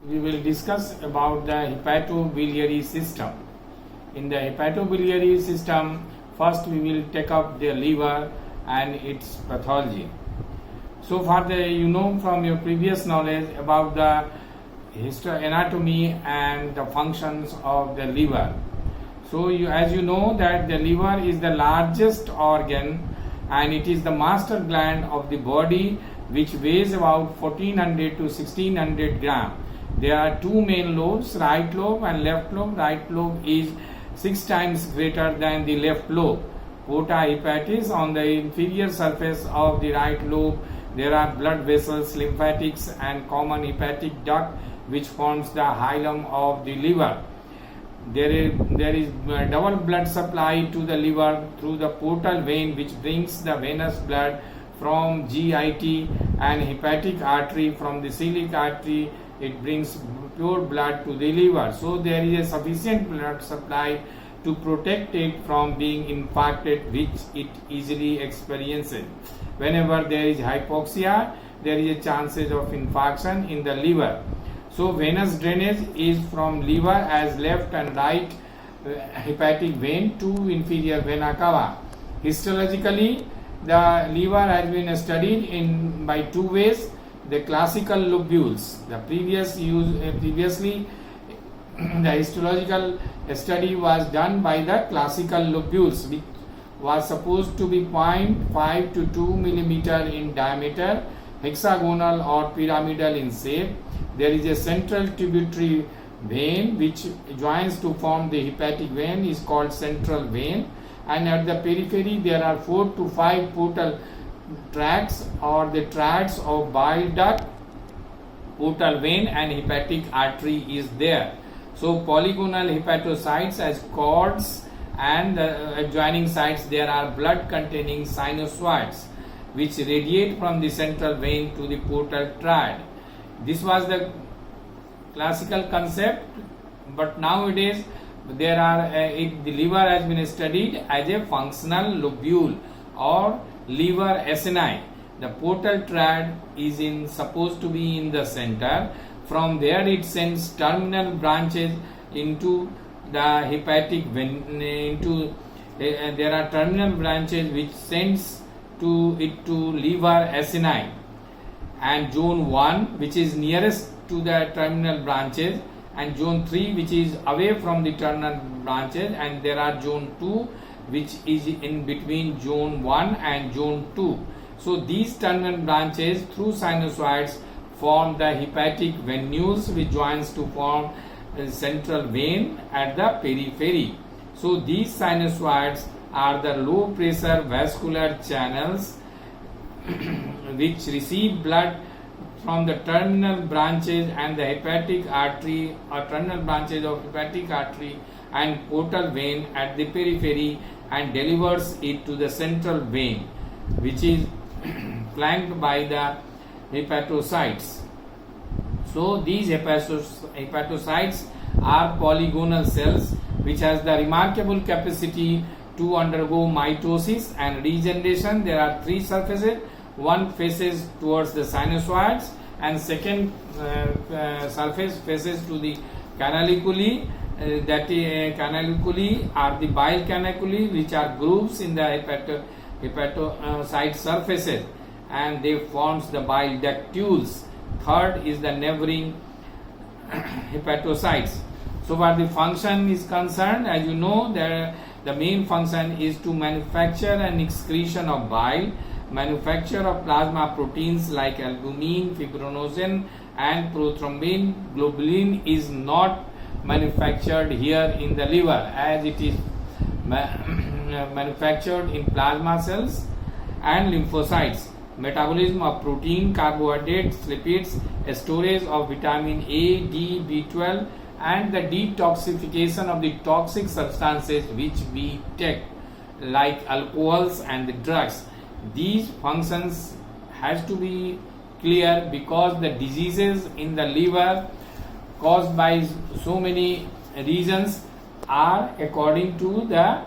we will discuss about the hepatobiliary system. In the hepatobiliary system, first we will take up the liver and its pathology. So far, you know from your previous knowledge about the anatomy and the functions of the liver. So as you know that the liver is the largest organ and it is the master gland of the body, which weighs about 1400 to 1600 gram. There are two main lobes, right lobe and left lobe. Right lobe is 6 times greater than the left lobe. Porta hepatis, on the inferior surface of the right lobe, there are blood vessels, lymphatics and common hepatic duct which forms the hilum of the liver. There is double blood supply to the liver through the portal vein, which brings the venous blood from GIT, and hepatic artery from the celiac artery. It brings pure blood to the liver. So there is a sufficient blood supply to protect it from being infarcted, which it easily experiences. Whenever there is hypoxia, there is a chances of infarction in the liver. So venous drainage is from liver as left and right hepatic vein to inferior vena cava. Histologically, the liver has been studied by two ways. The classical lobules. The previously the histological study was done by the classical lobules, which was supposed to be 0.5 to 2 millimeter in diameter, hexagonal or pyramidal in shape. There is a central tributary vein which joins to form the hepatic vein, is called central vein, and at the periphery there are 4 to 5 portal tracts or the triads of bile duct, portal vein and hepatic artery is there. So polygonal hepatocytes as cords, and the adjoining sites there are blood containing sinusoids which radiate from the central vein to the portal triad. This was the classical concept, but nowadays there are the liver has been studied as a functional lobule or liver acini. The portal triad is supposed to be in the center. From there it sends terminal branches into the hepatic vein. There are terminal branches which sends to liver acini, and zone 1 which is nearest to the terminal branches, and zone 3 which is away from the terminal branches, and there are zone 2 which is in between zone 1 and zone 2. So these terminal branches through sinusoids form the hepatic venules which joins to form a central vein at the periphery. So these sinusoids are the low pressure vascular channels which receive blood from the terminal branches and the hepatic artery or terminal branches of hepatic artery and portal vein at the periphery and delivers it to the central vein, which is flanked by the hepatocytes. So these hepatocytes are polygonal cells which has the remarkable capacity to undergo mitosis and regeneration. There are 3 surfaces. One faces towards the sinusoids and second surface faces to the canaliculi. Canaliculi are the bile canaliculi, which are grooves in the hepatocyte surfaces, and they forms the bile ductules. Third is the neighboring hepatocytes. So far the function is concerned, as you know, the main function is to manufacture an excretion of bile, manufacture of plasma proteins like albumin, fibrinogen and prothrombin. Globulin is not manufactured here in the liver, as it is manufactured in plasma cells and lymphocytes. Metabolism of protein, carbohydrates, lipids, storage of vitamin A, D, B12 and the detoxification of the toxic substances which we take like alcohols and the drugs. These functions has to be clear because the diseases in the liver caused by so many reasons are according to the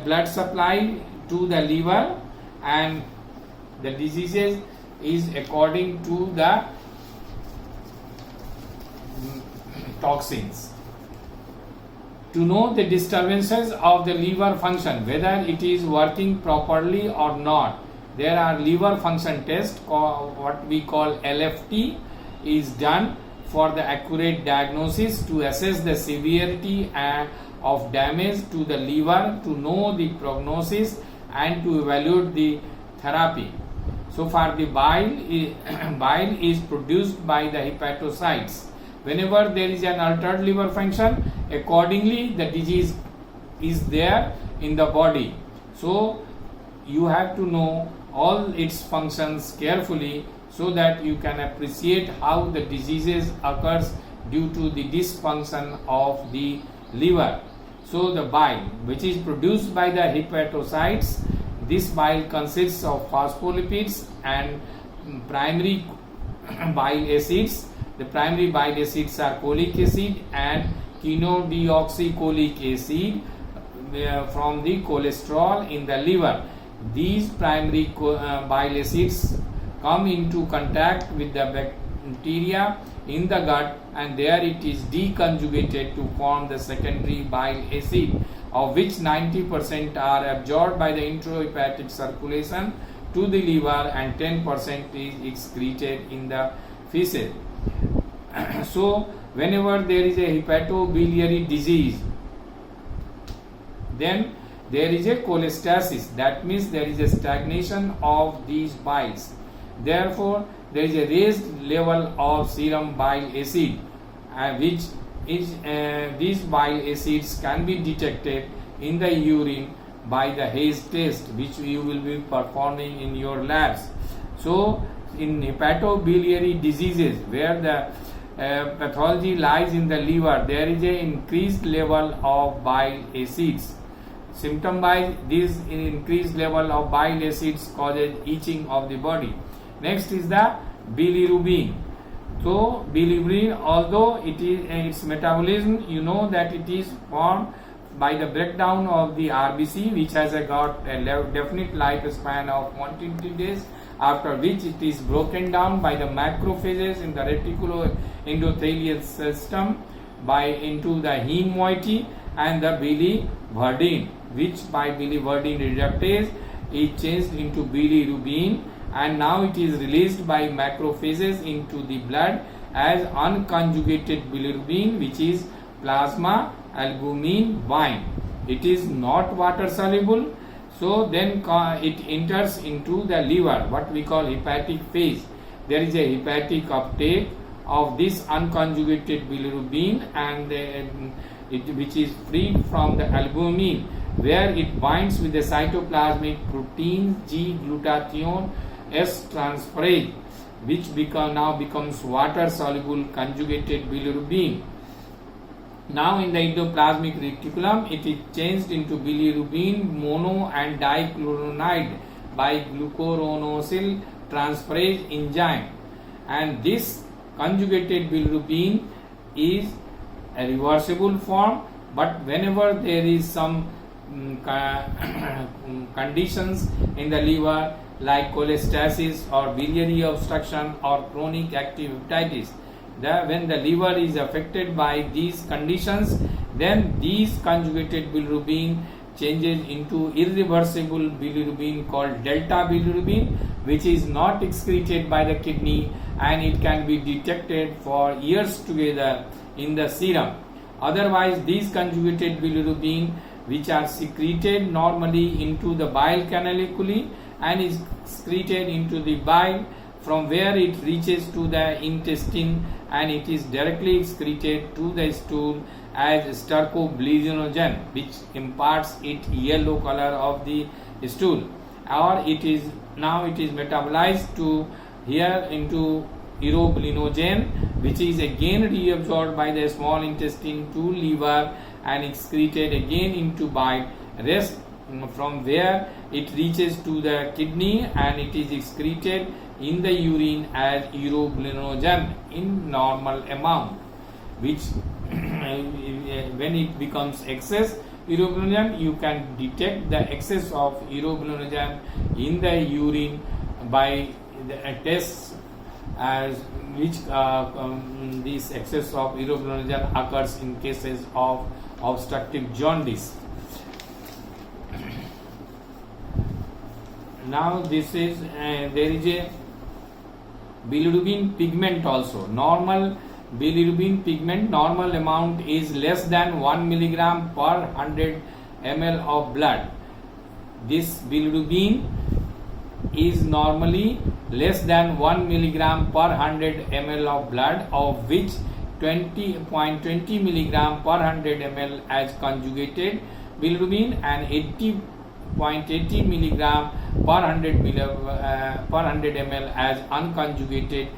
blood supply to the liver, and the diseases is according to the toxins. To know the disturbances of the liver function, whether it is working properly or not, there are liver function tests, what we call LFT, is done for the accurate diagnosis to assess the severity of damage to the liver, to know the prognosis and to evaluate the therapy. So far, the bile is produced by the hepatocytes. Whenever there is an altered liver function, accordingly the disease is there in the body. So you have to know all its functions carefully so that you can appreciate how the diseases occurs due to the dysfunction of the liver. So the bile, which is produced by the hepatocytes, this bile consists of phospholipids and primary bile acids. The primary bile acids are cholic acid and chenodeoxycholic acid from the cholesterol in the liver. These primary bile acids come into contact with the bacteria in the gut, and there it is deconjugated to form the secondary bile acid, of which 90% are absorbed by the intrahepatic circulation to the liver and 10% is excreted in the feces. So whenever there is a hepatobiliary disease, then there is a cholestasis. That means there is a stagnation of these biles. Therefore, there is a raised level of serum bile acid, which is these bile acids can be detected in the urine by the Hayes test, which you will be performing in your labs. So in hepatobiliary diseases where the pathology lies in the liver, there is an increased level of bile acids. Symptom wise, this increased level of bile acids causes itching of the body. Next is the bilirubin. So bilirubin, although it is its metabolism, you know that it is formed by the breakdown of the RBC, which has got a definite lifespan of 120 days, after which it is broken down by the macrophages in the reticuloendothelial system into the heme moiety and the biliverdin, which by biliverdin reductase is changed into bilirubin, and now it is released by macrophages into the blood as unconjugated bilirubin, which is plasma albumin wine. It is not water soluble, so then it enters into the liver, what we call hepatic phase. There is a hepatic uptake of this unconjugated bilirubin and which is freed from the albumin, where it binds with the cytoplasmic protein G glutathione S transferase, which now becomes water soluble conjugated bilirubin. Now in the endoplasmic reticulum, it is changed into bilirubin mono and dichlorotonide by glucuronosyl transferase enzyme, and this conjugated bilirubin is a reversible form, but whenever there is some conditions in the liver like cholestasis or biliary obstruction or chronic active hepatitis, when the liver is affected by these conditions, then these conjugated bilirubin changes into irreversible bilirubin called delta bilirubin, which is not excreted by the kidney, and it can be detected for years together in the serum. Otherwise, these conjugated bilirubin, which are secreted normally into the bile canaliculi and is excreted into the bile, from where it reaches to the intestine and it is directly excreted to the stool as stercobilinogen, which imparts it yellow color of the stool, or it is metabolized to here into urobilinogen, which is again reabsorbed by the small intestine to liver and excreted again into bile, rest from where it reaches to the kidney and it is excreted in the urine as urobilinogen in normal amount, which when it becomes excess urobilinogen, you can detect the excess of urobilinogen in the urine by the tests as which this excess of urobilinogen occurs in cases of obstructive jaundice. Now this is there is a bilirubin pigment also. Normal bilirubin pigment normal amount is less than 1 milligram per 100 ml of blood. This bilirubin is normally less than 1 milligram per 100 ml of blood, of which 20.20 milligram per 100 ml as conjugated bilirubin and 80.80 milligram per 100 ml as unconjugated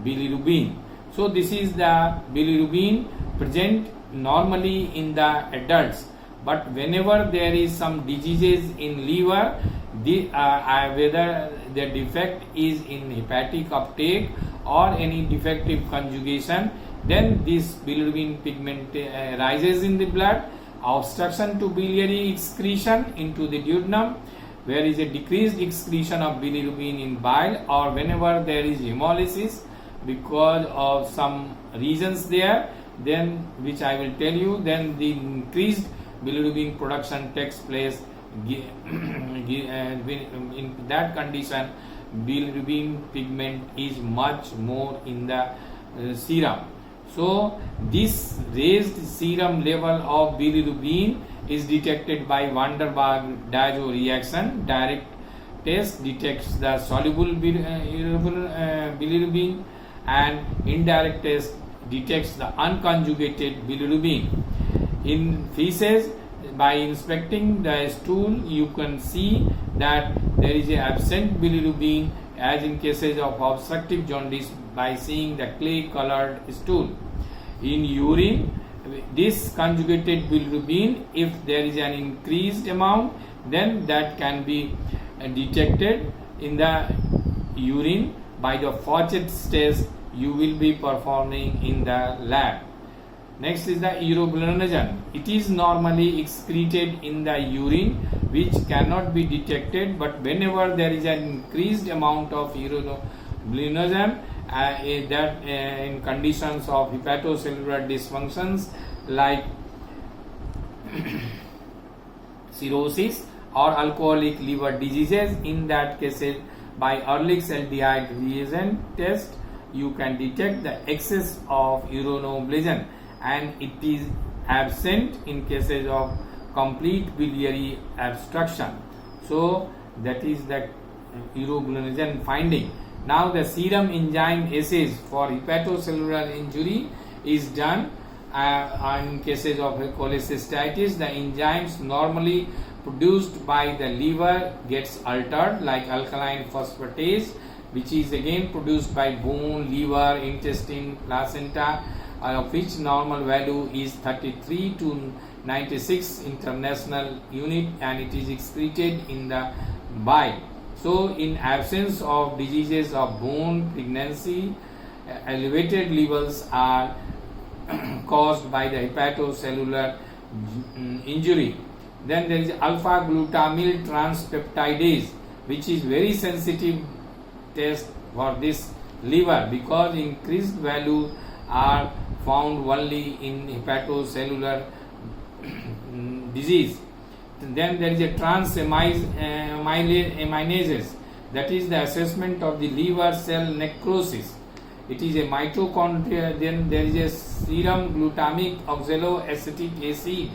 bilirubin. So this is the bilirubin present normally in the adults, but whenever there is some diseases in liver, whether the defect is in hepatic uptake or any defective conjugation, then this bilirubin pigment rises in the blood, obstruction to biliary excretion into the duodenum, where is a decreased excretion of bilirubin in bile, or whenever there is hemolysis because of some reasons there, then which I will tell you, then the increased bilirubin production takes place. In that condition, bilirubin pigment is much more in the serum. So this raised serum level of bilirubin is detected by Van der Waals diazo reaction. Direct test detects the soluble bilirubin, and indirect test detects the unconjugated bilirubin. In feces, by inspecting the stool, you can see that there is a absent bilirubin, as in cases of obstructive jaundice, by seeing the clay colored stool. In urine, this conjugated bilirubin, if there is an increased amount, then that can be detected in the urine by the Fauchett's test you will be performing in the lab. Next is the urobilinogen. It is normally excreted in the urine, which cannot be detected, but whenever there is an increased amount of urobilinogen, in conditions of hepatocellular dysfunctions like cirrhosis or alcoholic liver diseases, in that cases by Ehrlich's aldehyde reagent test you can detect the excess of urobilinogen, and it is absent in cases of complete biliary obstruction. So that is the urobilinogen finding. Now the serum enzyme assays for hepatocellular injury is done in cases of cholecystitis. The enzymes normally produced by the liver gets altered, like alkaline phosphatase, which is again produced by bone, liver, intestine, placenta, of which normal value is 33 to 96 international unit, and it is excreted in the bile. So in absence of diseases of bone, pregnancy, elevated levels are caused by the hepatocellular injury. Then there is alpha glutamyl transpeptidase, which is very sensitive test for this liver, because increased values are found only in hepatocellular disease. Then there is a transaminases, that is the assessment of the liver cell necrosis. It is a mitochondria. Then there is a serum glutamic oxaloacetic acid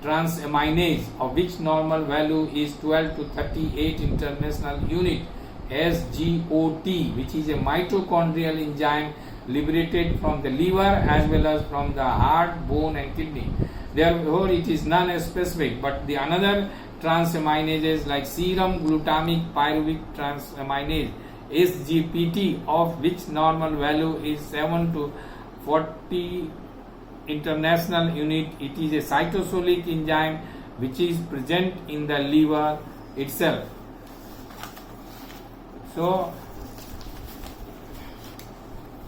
transaminase, of which normal value is 12 to 38 international unit, SGOT, which is a mitochondrial enzyme liberated from the liver as well as from the heart, bone and kidney. Therefore it is non-specific, but the another transaminases like serum glutamic pyruvic transaminase, SGPT, of which normal value is 7 to 40 international unit. It is a cytosolic enzyme which is present in the liver itself. So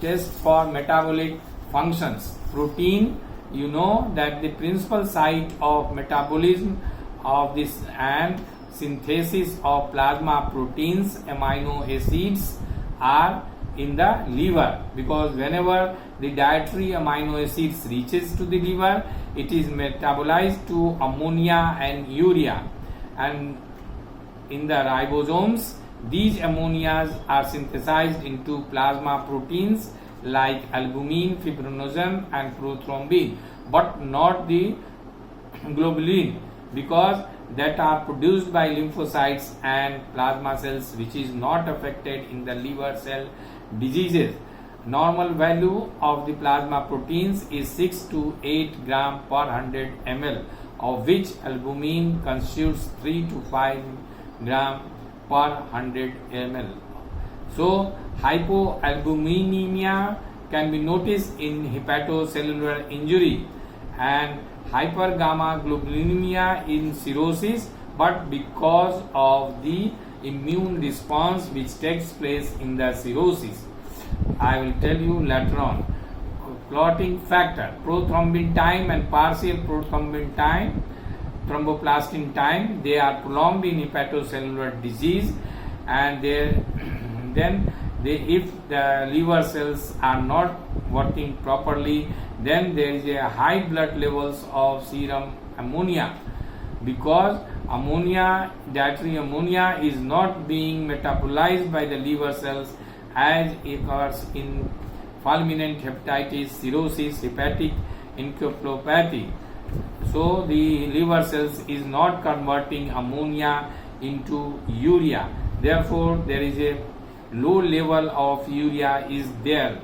test for metabolic functions. Protein, you know that the principal site of metabolism of this and synthesis of plasma proteins, amino acids, are in the liver, because whenever the dietary amino acids reaches to the liver, it is metabolized to ammonia and urea, and in the ribosomes these ammonias are synthesized into plasma proteins like albumin, fibrinogen and prothrombin, but not the globulin, because that are produced by lymphocytes and plasma cells, which is not affected in the liver cell diseases. Normal value of the plasma proteins is 6 to 8 gram per 100 ml, of which albumin constitutes 3 to 5 gram per 100 ml. So hypoalbuminemia can be noticed in hepatocellular injury and hypergammaglobulinemia in cirrhosis, but because of the immune response which takes place in the cirrhosis. I will tell you later on. Clotting factor, prothrombin time and partial prothrombin time, thromboplastin time, they are prolonged in hepatocellular disease, and if the liver cells are not working properly, then there is a high blood levels of serum ammonia, because ammonia, dietary ammonia is not being metabolized by the liver cells as occurs in fulminant hepatitis, cirrhosis, hepatic encephalopathy. So the liver cells is not converting ammonia into urea, therefore there is a low level of urea is there.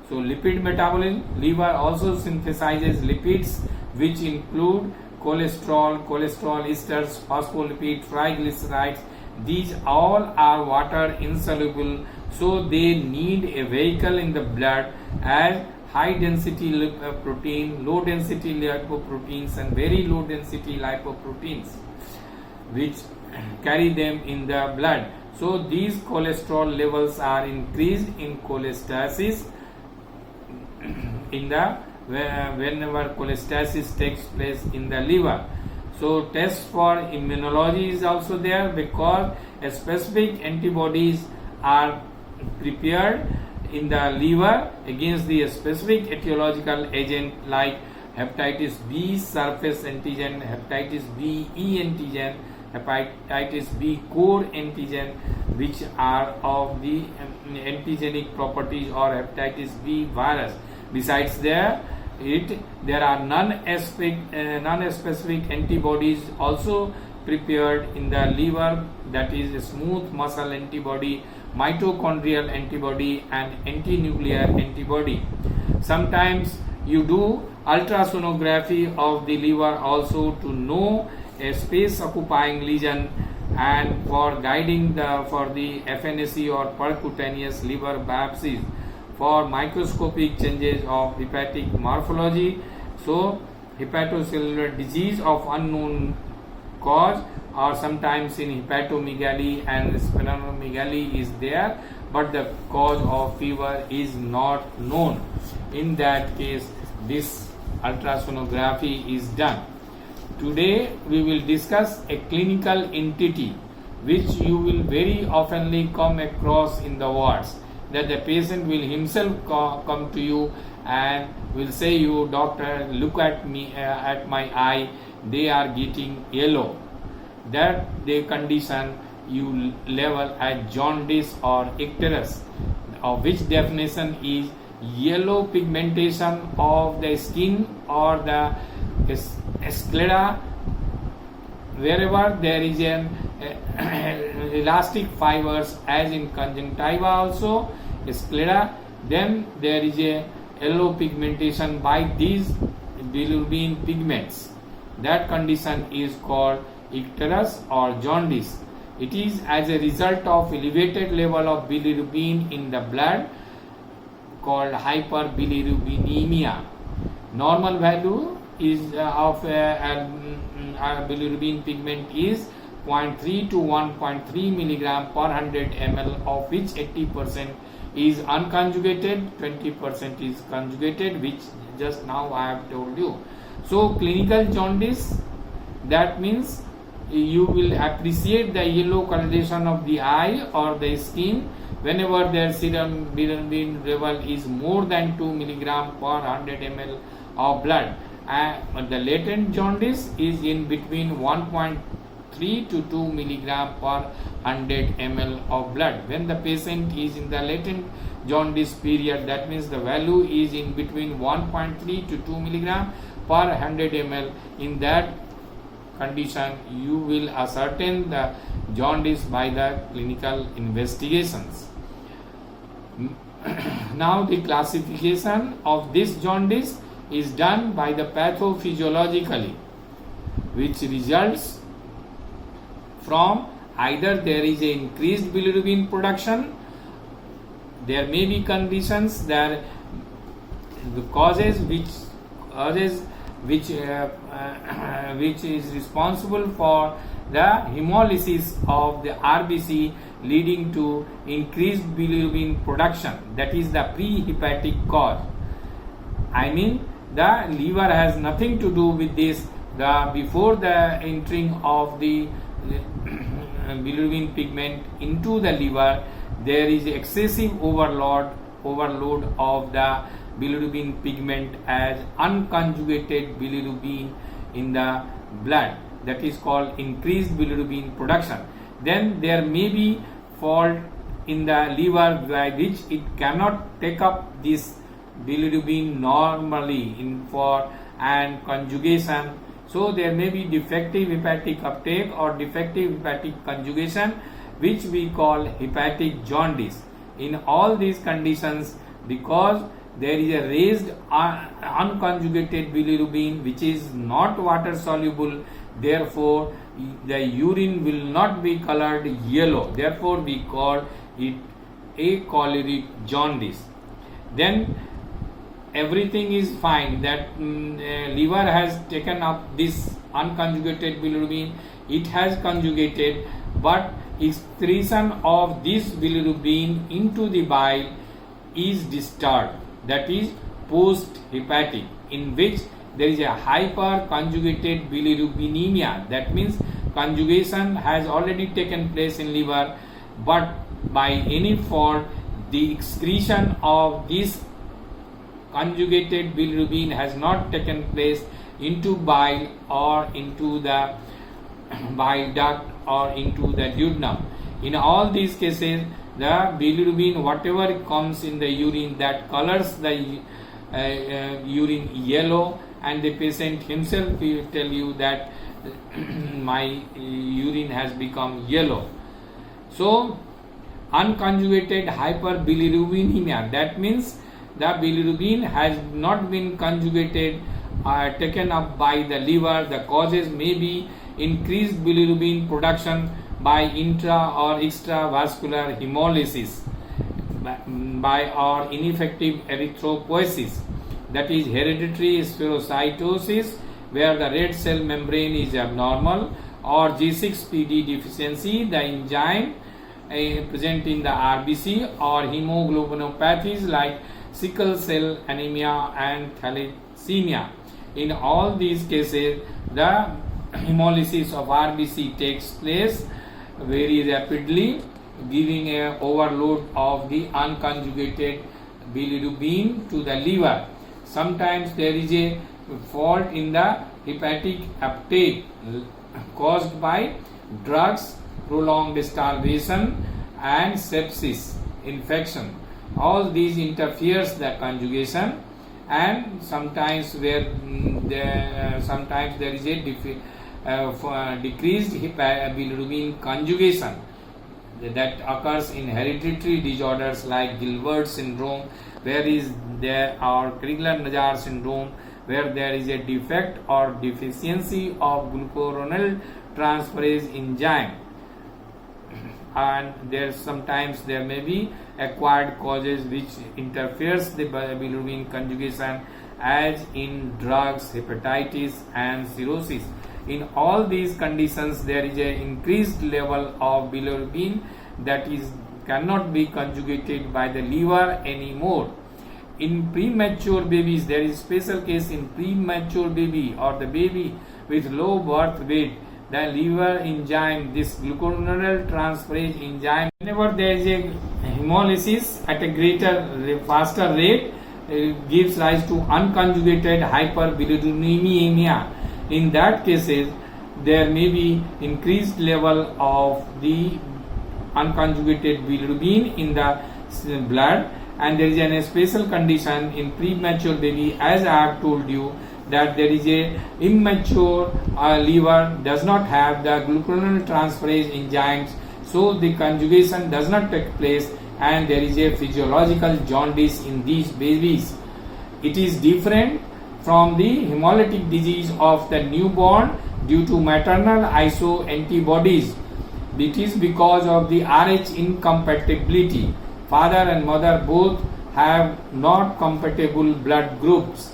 So lipid metabolism, liver also synthesizes lipids which include cholesterol, cholesterol esters, phospholipid, triglycerides. These all are water insoluble, so they need a vehicle in the blood as high density lipoprotein, low density lipoproteins and very low density lipoproteins which carry them in the blood. So these cholesterol levels are increased in cholestasis in the whenever cholestasis takes place in the liver. So test for immunology is also there, because specific antibodies are prepared in the liver against the specific etiological agent like hepatitis B surface antigen, hepatitis B E antigen, hepatitis B core antigen, which are of the antigenic properties, or hepatitis B virus. Besides there are non-specific antibodies also prepared in the liver, that is a smooth muscle antibody, mitochondrial antibody and antinuclear antibody. Sometimes you do ultrasonography of the liver also to know a space occupying lesion and for guiding for the FNAC or percutaneous liver biopsies for microscopic changes of hepatic morphology. So hepatocellular disease of unknown cause, or sometimes in hepatomegaly and splenomegaly is there, but the cause of fever is not known. In that case, this ultrasonography is done. Today we will discuss a clinical entity which you will very oftenly come across in the wards, that the patient will himself come to you and will say, you doctor, look at me, at my eye, they are getting yellow. That the condition you label as jaundice or icterus, of which definition is yellow pigmentation of the skin or the sclera wherever there is an elastic fibers, as in conjunctiva also sclera, then there is a yellow pigmentation by these bilirubin pigments. That condition is called icterus or jaundice. It is as a result of elevated level of bilirubin in the blood called hyperbilirubinemia. Normal value is of bilirubin pigment is 0.3 to 1.3 milligram per 100 ml, of which 80% is unconjugated, 20% is conjugated, which just now I have told you. So clinical jaundice, that means you will appreciate the yellow coloration of the eye or the skin whenever their serum bilirubin level is more than 2 milligram per 100 ml of blood, and the latent jaundice is in between 1.3 to 2 milligram per 100 ml of blood. When the patient is in the latent jaundice period, that means the value is in between 1.3 to 2 milligram per 100 ml. In that condition, you will ascertain the jaundice by the clinical investigations. Now the classification of this jaundice is done by the pathophysiologically, which results from either there is a increased bilirubin production, there may be conditions that the causes which is responsible for the hemolysis of the RBC leading to increased bilirubin production, that is the prehepatic cause. I mean, the liver has nothing to do with this. Before the entering of the bilirubin pigment into the liver, there is excessive overload of the bilirubin pigment as unconjugated bilirubin in the blood, that is called increased bilirubin production. Then there may be fault in the liver by which it cannot take up this bilirubin normally for and conjugation. So there may be defective hepatic uptake or defective hepatic conjugation, which we call hepatic jaundice. In all these conditions, because there is a raised unconjugated bilirubin which is not water soluble, therefore the urine will not be colored yellow, therefore we call it acholeric jaundice. Then everything is fine, that liver has taken up this unconjugated bilirubin, it has conjugated, but excretion of this bilirubin into the bile is disturbed, that is post hepatic, in which there is a hyperconjugated bilirubinemia. That means conjugation has already taken place in liver, but by any fault the excretion of this conjugated bilirubin has not taken place into bile or into the bile duct or into the duodenum. In all these cases, the bilirubin, whatever comes in the urine, that colors the urine yellow, and the patient himself will tell you that my urine has become yellow. So unconjugated hyperbilirubinemia, that means the bilirubin has not been conjugated, taken up by the liver. The causes may be increased bilirubin production by intra or extravascular hemolysis, by or ineffective erythropoiesis, that is hereditary spherocytosis where the red cell membrane is abnormal, or G6PD deficiency, the enzyme present in the RBC, or hemoglobinopathies like sickle cell anemia and thalassemia. In all these cases, the hemolysis of RBC takes place very rapidly, giving a overload of the unconjugated bilirubin to the liver. Sometimes there is a fault in the hepatic uptake caused by drugs, prolonged starvation and sepsis infection. All these interferes the conjugation, and sometimes there is a decreased bilirubin conjugation that occurs in hereditary disorders like Gilbert syndrome, where Crigler-Najjar syndrome, where there is a defect or deficiency of glucuronidase transferase enzyme, and sometimes there may be acquired causes which interferes the bilirubin conjugation, as in drugs, hepatitis and cirrhosis. In all these conditions, there is an increased level of bilirubin that cannot be conjugated by the liver anymore. In premature babies, there is special case in premature baby or the baby with low birth weight. The liver enzyme, this glucuronidase transferase enzyme, whenever there is a hemolysis at a faster rate gives rise to unconjugated hyperbilirubinemia. In that cases, there may be increased level of the unconjugated bilirubin in the blood, and there is a special condition in premature baby, as I have told you, that there is a immature liver does not have the glucuronidase enzymes, so the conjugation does not take place, and there is a physiological jaundice in these babies. It is different from the hemolytic disease of the newborn due to maternal isoantibodies. It is because of the Rh incompatibility. Father and mother both have not compatible blood groups.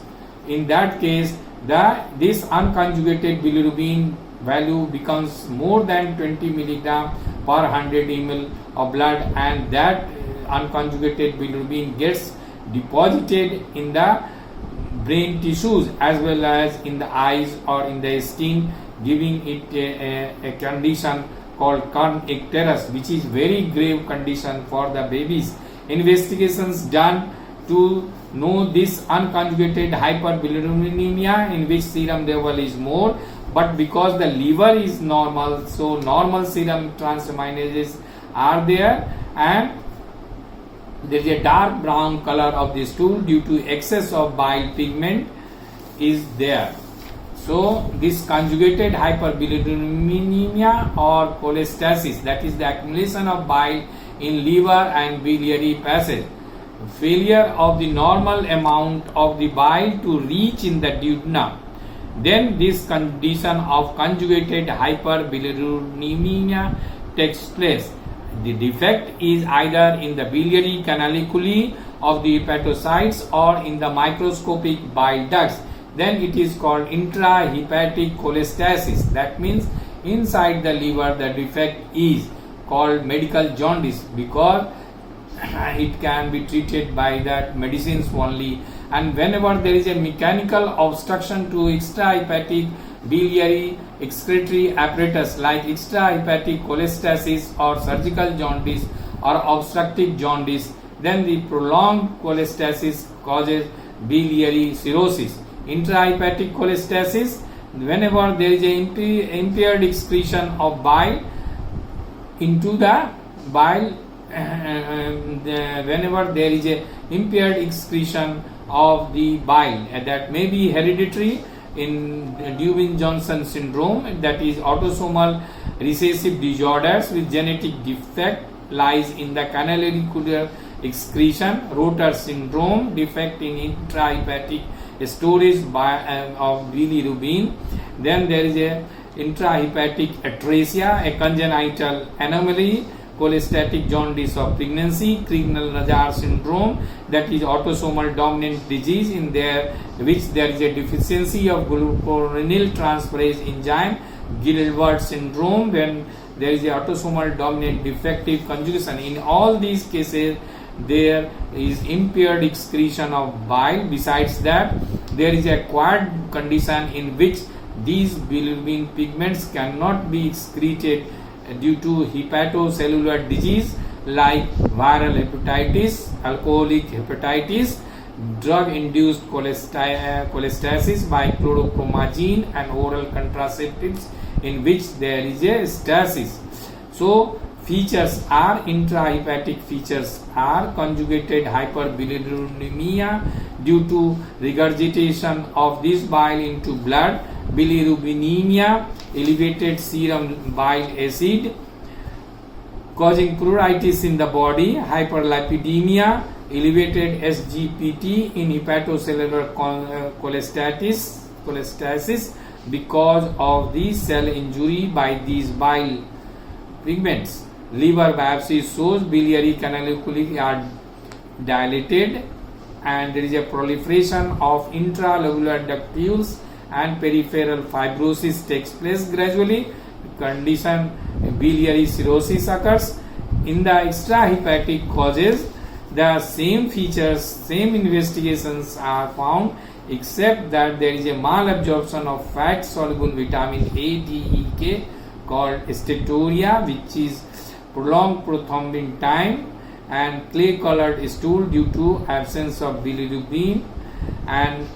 In that case, this unconjugated bilirubin value becomes more than 20 milligram per 100 ml of blood, and that unconjugated bilirubin gets deposited in the brain tissues as well as in the eyes or in the skin, giving it a condition called kernicterus, which is very grave condition for the babies. Investigations done to know this unconjugated hyperbilirubinemia in which serum level is more, but because the liver is normal, so normal serum transaminases are there, and there is a dark brown color of the stool due to excess of bile pigment is there. So this conjugated hyperbilirubinemia or cholestasis, that is the accumulation of bile in liver and biliary passage, failure of the normal amount of the bile to reach in the duodenum, then this condition of conjugated hyperbilirubinemia takes place. The defect is either in the biliary canaliculi of the hepatocytes or in the microscopic bile ducts. Then it is called intrahepatic cholestasis. That means inside the liver the defect is called medical jaundice, because it can be treated by that medicines only. And whenever there is a mechanical obstruction to extrahepatic biliary excretory apparatus like extrahepatic cholestasis or surgical jaundice or obstructive jaundice, then the prolonged cholestasis causes biliary cirrhosis. Intrahepatic cholestasis, whenever there is a impaired excretion of bile into the bile, whenever there is a impaired excretion of the bile, that may be hereditary in Dewey-Johnson syndrome, that is autosomal recessive disorders with genetic defect lies in the canalicular excretion, Rotor syndrome, defect in intrahepatic storage of bilirubin. Then there is a intrahepatic atresia, a congenital anomaly, cholestatic jaundice of pregnancy, Crigler-Najjar syndrome, that is autosomal dominant disease in which there is a deficiency of glucuronidase transferase enzyme, Gilbert syndrome, when there is a autosomal dominant defective conjugation. In all these cases, there is impaired excretion of bile. Besides that, there is a acquired condition in which these bilirubin pigments cannot be excreted due to hepatocellular disease like viral hepatitis, alcoholic hepatitis, drug-induced cholestasis by chlorpromazine and oral contraceptives in which there is a stasis. So features are intrahepatic features are conjugated hyperbilirubinemia due to regurgitation of this bile into blood, bilirubinemia, elevated serum bile acid causing pruritus in the body, hyperlipidemia, elevated SGPT in hepatocellular cholestasis because of the cell injury by these bile pigments. Liver biopsy shows biliary canaliculi are dilated and there is a proliferation of intralobular ductules and peripheral fibrosis takes place gradually. Condition biliary cirrhosis occurs. In the extrahepatic causes, the same features, same investigations are found, except that there is a malabsorption of fat soluble vitamin A, D, E, K called steatorrhea, which is prolonged prothrombin time, and clay colored stool due to absence of bilirubin, and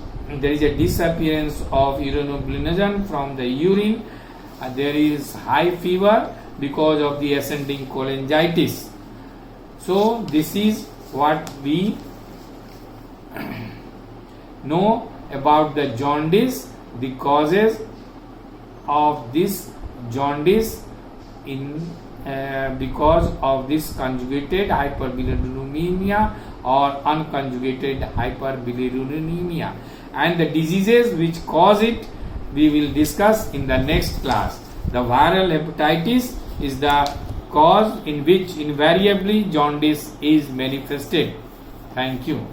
there is a disappearance of uretinoglinogen from the urine. There is high fever because of the ascending cholangitis. So this is what we know about the jaundice. The causes of this jaundice because of this conjugated hyperbilirubinemia or unconjugated hyperbilirubinemia, and the diseases which cause it we will discuss in the next class. The viral hepatitis is the cause in which invariably jaundice is manifested. Thank you.